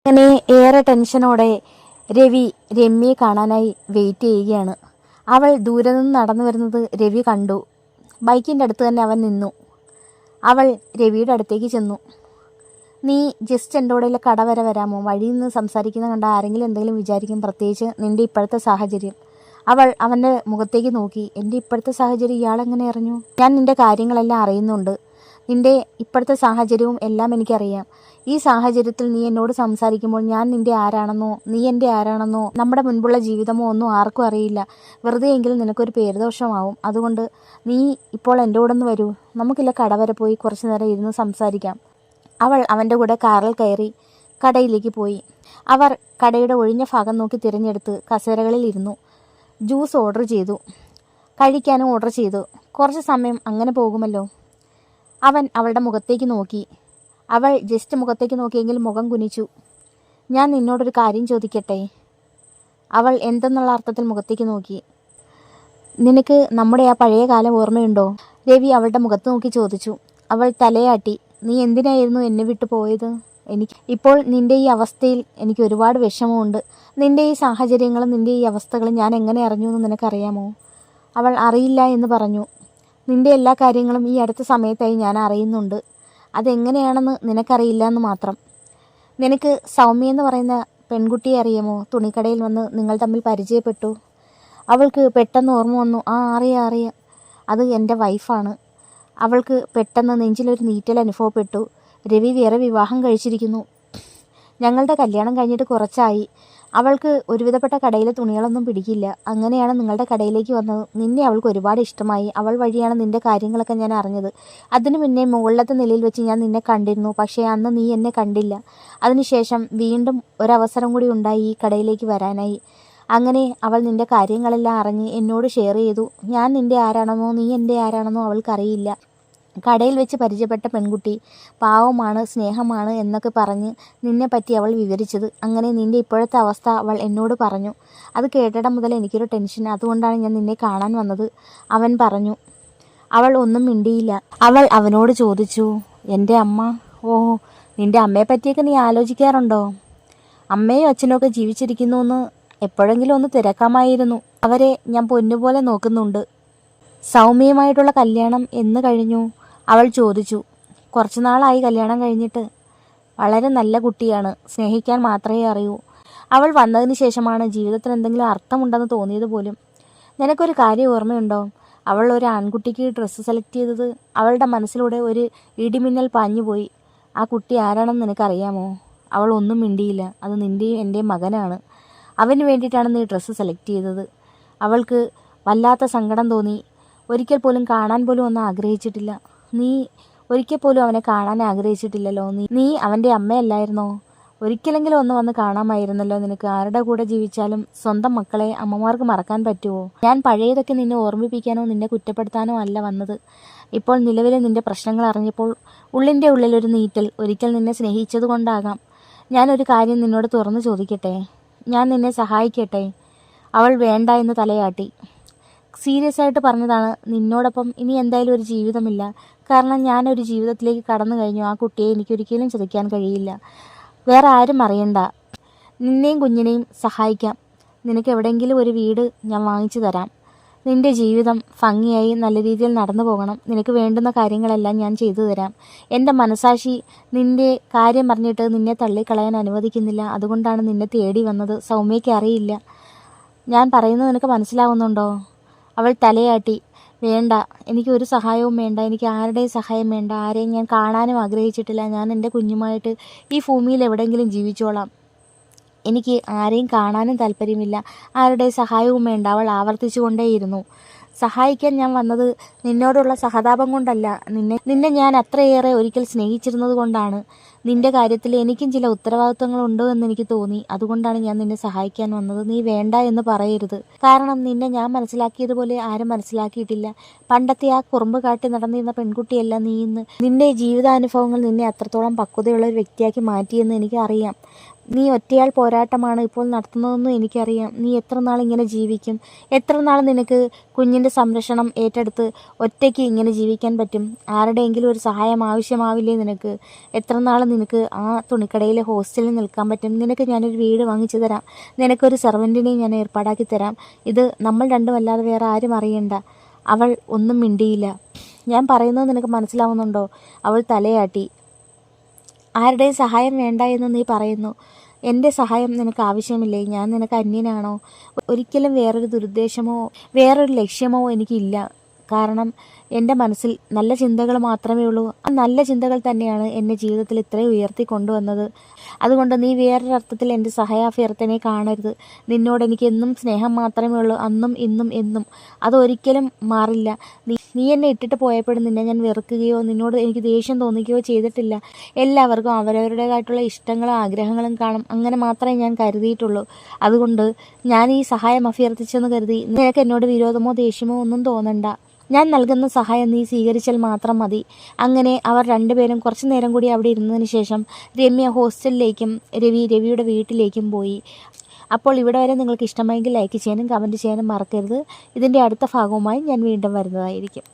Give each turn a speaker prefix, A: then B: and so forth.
A: അങ്ങനെ ഏറെ ടെൻഷനോടെ രവി രമ്യയെ കാണാനായി വെയിറ്റ് ചെയ്യുകയാണ്. അവൾ ദൂരെ നിന്ന് നടന്നു വരുന്നത് രവി കണ്ടു. ബൈക്കിൻ്റെ അടുത്ത് തന്നെ അവൻ നിന്നു. അവൾ രവിയുടെ അടുത്തേക്ക് ചെന്നു. നീ ജസ്റ്റ് എൻ്റെ കൂടെ കട വരെ വരാമോ? വഴിയിൽ നിന്ന് സംസാരിക്കുന്ന കണ്ട ആരെങ്കിലും എന്തെങ്കിലും വിചാരിക്കും, പ്രത്യേകിച്ച് നിൻ്റെ ഇപ്പോഴത്തെ സാഹചര്യം. അവൾ അവൻ്റെ മുഖത്തേക്ക് നോക്കി. എൻ്റെ ഇപ്പോഴത്തെ സാഹചര്യം ഇയാളെങ്ങനെ അറിഞ്ഞു? ഞാൻ നിൻ്റെ കാര്യങ്ങളെല്ലാം അറിയുന്നുണ്ട്. നിൻ്റെ ഇപ്പോഴത്തെ സാഹചര്യവും എല്ലാം എനിക്കറിയാം. ഈ സാഹചര്യത്തിൽ നീ എന്നോട് സംസാരിക്കുമ്പോൾ ഞാൻ നിൻ്റെ ആരാണെന്നോ നീ എൻ്റെ ആരാണെന്നോ നമ്മുടെ മുൻപുള്ള ജീവിതമോ ഒന്നും ആർക്കും അറിയില്ല. വെറുതെ എങ്കിലും നിനക്കൊരു പേരുദോഷമാവും. അതുകൊണ്ട് നീ ഇപ്പോൾ എൻ്റെ കൂടെ ഒന്ന് വരൂ. നമുക്കില്ല കട വരെ പോയി കുറച്ചു നേരം ഇരുന്ന് സംസാരിക്കാം. അവൾ അവൻ്റെ കൂടെ കാറിൽ കയറി കടയിലേക്ക് പോയി. അവർ കടയുടെ ഒഴിഞ്ഞ ഭാഗം നോക്കി തിരഞ്ഞെടുത്ത് കസേരകളിൽ ഇരുന്നു. ജ്യൂസ് ഓർഡർ ചെയ്തു. കഴിക്കാനും ഓർഡർ ചെയ്തു. കുറച്ച് സമയം അങ്ങനെ പോകുമല്ലോ. അവൻ അവളുടെ മുഖത്തേക്ക് നോക്കി. അവൾ ജസ്റ്റ് മുഖത്തേക്ക് നോക്കിയെങ്കിൽ മുഖം കുനിച്ചു. ഞാൻ നിന്നോടൊരു കാര്യം ചോദിക്കട്ടെ? അവൾ എന്തെന്നുള്ള അർത്ഥത്തിൽ മുഖത്തേക്ക് നോക്കി. നിനക്ക് നമ്മുടെ ആ പഴയ കാലം ഓർമ്മയുണ്ടോ? രവി അവളുടെ മുഖത്ത് നോക്കി ചോദിച്ചു. അവൾ തലയാട്ടി. നീ എന്തിനായിരുന്നു എന്നെ വിട്ടു പോയത്? ഇപ്പോൾ നിൻ്റെ ഈ അവസ്ഥയിൽ എനിക്ക് ഒരുപാട് വിഷമമുണ്ട്. നിൻ്റെ ഈ സാഹചര്യങ്ങളും നിൻ്റെ ഈ അവസ്ഥകളും ഞാൻ എങ്ങനെ അറിഞ്ഞു എന്ന് നിനക്കറിയാമോ? അവൾ അറിയില്ല എന്ന് പറഞ്ഞു. നിൻ്റെ എല്ലാ കാര്യങ്ങളും ഈ അടുത്ത സമയത്തായി ഞാൻ അറിയുന്നുണ്ട്. അതെങ്ങനെയാണെന്ന് നിനക്കറിയില്ല എന്ന് മാത്രം. നിനക്ക് സൗമ്യ എന്ന് പറയുന്ന പെൺകുട്ടിയെ അറിയാമോ? തുണിക്കടയിൽ വന്ന് നിങ്ങൾ തമ്മിൽ പരിചയപ്പെട്ടു. അവൾക്ക് പെട്ടെന്ന് ഓർമ്മ വന്നു. അറിയാം, അത് എൻ്റെ വൈഫാണ്. അവൾക്ക് പെട്ടെന്ന് നെഞ്ചിലൊരു നീറ്റൽ അനുഭവപ്പെട്ടു. രവി വേറെ വിവാഹം കഴിച്ചിരിക്കുന്നു. ഞങ്ങളുടെ കല്യാണം കഴിഞ്ഞിട്ട് കുറച്ചായി. അവൾക്ക് ഒരുവിധപ്പെട്ട കടയിലെ തുണികളൊന്നും പിടിക്കില്ല. അങ്ങനെയാണ് നിങ്ങളുടെ കടയിലേക്ക് വന്നത്. നിന്നെ അവൾക്ക് ഒരുപാട് ഇഷ്ടമായി. അവൾ വഴിയാണ് നിൻ്റെ കാര്യങ്ങളൊക്കെ ഞാൻ അറിഞ്ഞത്. അതിനു മുന്നേ മുകളിലത്തെ നിലയിൽ വെച്ച് ഞാൻ നിന്നെ കണ്ടിരുന്നു. പക്ഷേ അന്ന് നീ എന്നെ കണ്ടില്ല. അതിനുശേഷം വീണ്ടും ഒരവസരം കൂടി ഉണ്ടായി ഈ കടയിലേക്ക് വരാനായി. അങ്ങനെ അവൾ നിൻ്റെ കാര്യങ്ങളെല്ലാം അറിഞ്ഞ് എന്നോട് ഷെയർ ചെയ്തു. ഞാൻ നിൻ്റെ ആരാണെന്നോ നീ എൻ്റെ ആരാണെന്നോ അവൾക്കറിയില്ല. കടയിൽ വെച്ച് പരിചയപ്പെട്ട പെൺകുട്ടി പാവമാണ്, സ്നേഹമാണ് എന്നൊക്കെ പറഞ്ഞ് നിന്നെപ്പറ്റി അവൾ വിവരിച്ചത്. അങ്ങനെ നിൻ്റെ ഇപ്പോഴത്തെ അവസ്ഥ അവൾ എന്നോട് പറഞ്ഞു. അത് കേട്ടിടം മുതൽ എനിക്കൊരു ടെൻഷൻ. അതുകൊണ്ടാണ് ഞാൻ നിന്നെ കാണാൻ വന്നത്, അവൻ പറഞ്ഞു. അവൾ ഒന്നും മിണ്ടിയില്ല. അവൾ അവനോട് ചോദിച്ചു, എൻ്റെ അമ്മ? നിൻ്റെ അമ്മയെ പറ്റിയൊക്കെ നീ ആലോചിക്കാറുണ്ടോ? അമ്മയും അച്ഛനും ഒക്കെ ജീവിച്ചിരിക്കുന്നു എന്ന് എപ്പോഴെങ്കിലും ഒന്ന് തിരക്കാമായിരുന്നു. അവരെ ഞാൻ പൊന്നുപോലെ നോക്കുന്നുണ്ട്. സൗമ്യയുമായിട്ടുള്ള കല്യാണം എന്ന് കഴിഞ്ഞു? അവൾ ചോദിച്ചു. കുറച്ചു നാളായി കല്യാണം കഴിഞ്ഞിട്ട്. വളരെ നല്ല കുട്ടിയാണ്. സ്നേഹിക്കാൻ മാത്രമേ അറിയൂ. അവൾ വന്നതിന് ശേഷമാണ് ജീവിതത്തിന് എന്തെങ്കിലും അർത്ഥമുണ്ടെന്ന് തോന്നിയത് പോലും. നിനക്കൊരു കാര്യം ഓർമ്മയുണ്ടോ? അവൾ ഒരു ആൺകുട്ടിക്ക് ഡ്രസ്സ് സെലക്ട് ചെയ്തത്. അവളുടെ മനസ്സിലൂടെ ഒരു ഇടിമിന്നൽ പാഞ്ഞുപോയി. ആ കുട്ടി ആരാണെന്ന് നിനക്കറിയാമോ? അവൾ ഒന്നും മിണ്ടിയില്ല. അത് നിൻ്റെയും എൻ്റെയും മകനാണ്. അവന് വേണ്ടിയിട്ടാണ് നീ ഡ്രസ്സ് സെലക്ട് ചെയ്തത്. അവൾക്ക് വല്ലാത്ത സങ്കടം തോന്നി. ഒരിക്കൽ പോലും കാണാൻ പോലും ഒന്നും ആഗ്രഹിച്ചിട്ടില്ല. നീ ഒരിക്കൽ പോലും അവനെ കാണാൻ ആഗ്രഹിച്ചിട്ടില്ലല്ലോ. നീ അവൻ്റെ അമ്മയല്ലായിരുന്നോ? ഒരിക്കലെങ്കിലും ഒന്ന് വന്ന് കാണാമായിരുന്നല്ലോ നിനക്ക്. ആരുടെ കൂടെ ജീവിച്ചാലും സ്വന്തം മക്കളെ അമ്മമാർക്ക് മറക്കാൻ പറ്റുമോ? ഞാൻ പഴയതൊക്കെ നിന്നെ ഓർമ്മിപ്പിക്കാനോ നിന്നെ കുറ്റപ്പെടുത്താനോ അല്ല വന്നത്. ഇപ്പോൾ നിലവിലെ നിൻ്റെ പ്രശ്നങ്ങൾ അറിഞ്ഞപ്പോൾ ഉള്ളിൻ്റെ ഉള്ളിലൊരു നീറ്റൽ. ഒരിക്കൽ നിന്നെ സ്നേഹിച്ചത് കൊണ്ടാകാം. ഞാനൊരു കാര്യം നിന്നോട് തുറന്നു ചോദിക്കട്ടെ? ഞാൻ നിന്നെ സഹായിക്കട്ടെ? അവൾ വേണ്ട എന്ന് തലയാട്ടി. സീരിയസ് ആയിട്ട് പറഞ്ഞതാണ്. നിന്നോടൊപ്പം ഇനി എന്തായാലും ഒരു ജീവിതമില്ല. കാരണം ഞാനൊരു ജീവിതത്തിലേക്ക് കടന്നു കഴിഞ്ഞു. ആ കുട്ടിയെ എനിക്കൊരിക്കലും ചതിക്കാൻ കഴിയില്ല. വേറെ ആരും അറിയണ്ട. നിന്നെയും കുഞ്ഞിനെയും സഹായിക്കാം. നിനക്ക് എവിടെയെങ്കിലും ഒരു വീട് ഞാൻ വാങ്ങിച്ചു തരാം. നിൻ്റെ ജീവിതം ഭംഗിയായി നല്ല രീതിയിൽ നടന്നു പോകണം. നിനക്ക് വേണ്ടുന്ന കാര്യങ്ങളെല്ലാം ഞാൻ ചെയ്തു തരാം. എൻ്റെ മനസാക്ഷി നിൻ്റെ കാര്യം പറഞ്ഞിട്ട് നിന്നെ തള്ളിക്കളയാൻ അനുവദിക്കുന്നില്ല. അതുകൊണ്ടാണ് നിന്നെ തേടി വന്നത്. സൗമ്യയ്ക്ക് അറിയില്ല. ഞാൻ പറയുന്നത് നിനക്ക് മനസ്സിലാവുന്നുണ്ടോ? അവൾ തലയാട്ടി. വേണ്ട, എനിക്ക് ഒരു സഹായവും വേണ്ട. എനിക്ക് ആരുടെയും സഹായം വേണ്ട. ആരെയും ഞാൻ കാണാനും ആഗ്രഹിച്ചിട്ടില്ല. ഞാൻ എൻ്റെ കുഞ്ഞുമായിട്ട് ഈ ഭൂമിയിൽ എവിടെയെങ്കിലും ജീവിച്ചോളാം. എനിക്ക് ആരെയും കാണാനും താല്പര്യമില്ല. ആരുടെ സഹായവും വേണ്ട. അവൾ ആവർത്തിച്ചു കൊണ്ടേയിരുന്നു. സഹായിക്കാൻ ഞാൻ വന്നത് നിന്നോടുള്ള സഹതാപം കൊണ്ടല്ല. നിന്നെ ഞാൻ അത്രയേറെ ഒരിക്കൽ സ്നേഹിച്ചിരുന്നത് കൊണ്ടാണ്. നിൻ്റെ കാര്യത്തിൽ എനിക്കും ചില ഉത്തരവാദിത്വങ്ങളുണ്ട് എന്ന് എനിക്ക് തോന്നി. അതുകൊണ്ടാണ് ഞാൻ നിന്നെ സഹായിക്കാൻ വന്നത്. നീ വേണ്ട എന്ന് പറയരുത്. കാരണം നിന്നെ ഞാൻ മനസ്സിലാക്കിയതുപോലെ ആരും മനസ്സിലാക്കിയിട്ടില്ല. പണ്ടത്തെ ആ കുറുമ്പ് കാട്ടി നടന്നിരുന്ന പെൺകുട്ടിയല്ല നീ ഇന്ന്. നിൻ്റെ ജീവിതാനുഭവങ്ങൾ നിന്നെ അത്രത്തോളം പക്വതയുള്ള ഒരു വ്യക്തിയാക്കി മാറ്റിയെന്ന് എനിക്ക് അറിയാം. നീ ഒറ്റയാൾ പോരാട്ടമാണ് ഇപ്പോൾ നടത്തുന്നതെന്നും എനിക്കറിയാം. നീ എത്ര നാൾ ഇങ്ങനെ ജീവിക്കും? എത്ര നാൾ നിനക്ക് കുഞ്ഞിൻ്റെ സംരക്ഷണം ഏറ്റെടുത്ത് ഒറ്റയ്ക്ക് ഇങ്ങനെ ജീവിക്കാൻ പറ്റും? ആരുടെയെങ്കിലും ഒരു സഹായം ആവശ്യമാവില്ലേ നിനക്ക്? എത്ര നാൾ നിനക്ക് ആ തുണിക്കടയിലെ ഹോസ്റ്റലിൽ നിൽക്കാൻ പറ്റും? നിനക്ക് ഞാനൊരു വീട് വാങ്ങിച്ചു തരാം. നിനക്കൊരു സെർവൻറ്റിനെയും ഞാൻ ഏർപ്പാടാക്കി തരാം. ഇത് നമ്മൾ രണ്ടും അല്ലാതെ വേറെ ആരും അറിയണ്ട. അവൾ ഒന്നും മിണ്ടിയില്ല. ഞാൻ പറയുന്നത് നിനക്ക് മനസ്സിലാവുന്നുണ്ടോ? അവൾ തലയാട്ടി. ആരുടെയും സഹായം വേണ്ട എന്ന് നീ പറയുന്നു. എൻ്റെ സഹായം നിനക്ക് ആവശ്യമില്ലേ? ഞാൻ നിനക്ക് അന്യനാണോ? ഒരിക്കലും വേറൊരു ദുരുദ്ദേശമോ വേറൊരു ലക്ഷ്യമോ എനിക്കില്ല. കാരണം എൻ്റെ മനസ്സിൽ നല്ല ചിന്തകൾ മാത്രമേ ഉള്ളൂ. ആ നല്ല ചിന്തകൾ തന്നെയാണ് എന്നെ ജീവിതത്തിൽ ഇത്രയും ഉയർത്തി കൊണ്ടുവന്നത്. അതുകൊണ്ട് നീ വേറൊരർത്ഥത്തിൽ എൻ്റെ സഹായാഭ്യർത്ഥനയെ കാണരുത്. നിന്നോട് എനിക്ക് എന്നും സ്നേഹം മാത്രമേ ഉള്ളൂ, അന്നും ഇന്നും എന്നും. അതൊരിക്കലും മാറില്ല. നീ എന്നെ ഇട്ടിട്ട് പോയപ്പോഴും നിന്നെ ഞാൻ വെറുക്കുകയോ നിന്നോട് എനിക്ക് ദേഷ്യം തോന്നിക്കുകയോ ചെയ്തിട്ടില്ല. എല്ലാവർക്കും അവരവരുടേതായിട്ടുള്ള ഇഷ്ടങ്ങളും ആഗ്രഹങ്ങളും കാണും. അങ്ങനെ മാത്രമേ ഞാൻ കരുതിയിട്ടുള്ളൂ. അതുകൊണ്ട് ഞാൻ ഈ സഹായം അഭ്യർത്ഥിച്ചെന്ന് കരുതി നിനക്ക് എന്നോട് വിരോധമോ ദേഷ്യമോ ഒന്നും തോന്നണ്ട. ഞാൻ നൽകുന്ന സഹായം നീ സ്വീകരിച്ചാൽ മാത്രം മതി. അങ്ങനെ അവർ രണ്ടുപേരും കുറച്ചു നേരം കൂടി അവിടെ ഇരുന്നതിന് ശേഷം രമ്യ ഹോസ്റ്റലിലേക്കും രവിയുടെ വീട്ടിലേക്കും പോയി. അപ്പോൾ ഇവിടെ വരെ നിങ്ങൾക്ക് ഇഷ്ടമായെങ്കിൽ ലൈക്ക് ചെയ്യാനും കമൻറ്റ് ചെയ്യാനും മറക്കരുത്. ഇതിൻ്റെ അടുത്ത ഭാഗവുമായി ഞാൻ വീണ്ടും വരുന്നതായിരിക്കും.